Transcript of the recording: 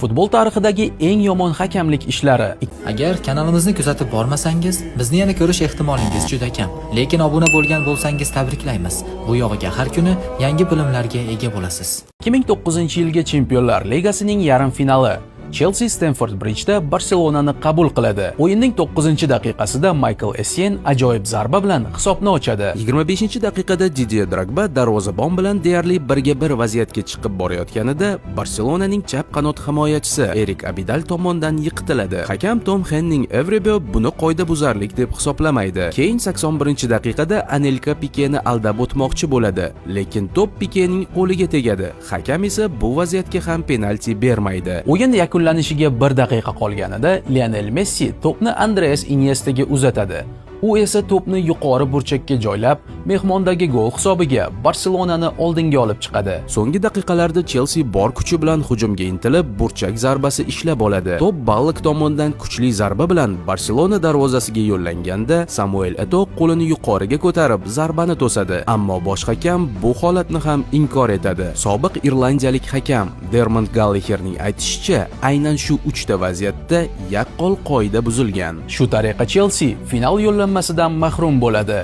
Futbol tarixidagi eng yomon hakamlik ishlari. Agar kanalimizni kuzatib bormasangiz, bizni yana ko'rish ehtimolingiz juda kam. Lekin obuna bo'lgan bo'lsangiz tabriklaymiz. Bu yog'iga har kuni yangi bilimlarga ega bo'lasiz. 2009-yilgi Chempionlar Ligasining yarim finali. Chelsea Stamford Bridge'da Barselonani qabul qiladi. O'yinning 9-daqiqasida Michael Essien ajoyib zarba bilan hisobni ochadi. 25-daqiqada Didier Drogba darvozabon bilan deyarli 1-1 vaziyatga chiqib borayotganida Barselonaning chap qanot himoyachisi Erik Abidal tomonidan yiqitiladi. Hakam Tom Henning Evrebe buni qoidabuzarlik deb hisoblamaydi. Keyin 81-daqiqada Anelka Pikeni aldab o'tmoqchi bo'ladi, lekin to'p Pikening qo'liga tegadi. Hakam esa bu vaziyatga ham penalti bermaydi. O'yin yakunlanishiga 1 daqiqa qolganida Lionel Messi to'pni Andres Iniestaga uzatadi. U esa to'pni yuqori burchakka joylab, mehmondagi gol hisobiga Barselonani oldinga olib chiqadi. So'nggi daqiqalarda Chelsea bor kuchi bilan hujumga intilib, burchak zarbasi ishlab oladi. To'p Ballik tomonidan kuchli zarba bilan Barselona darvozasiga yo'llanganda, Samuel Eto'o qo'lini yuqoriga ko'tarib zarbani to'sadi. Ammo bosh hakam bu holatni ham inkor etadi. Sobiq irlandiyalik hakam Dermot Gallagherning aytishicha, aynan shu 3 ta vaziyatda yaqqol qoida buzilgan. Shu tariqa Chelsea final yo'llanmasidan mahrum bo'ladi.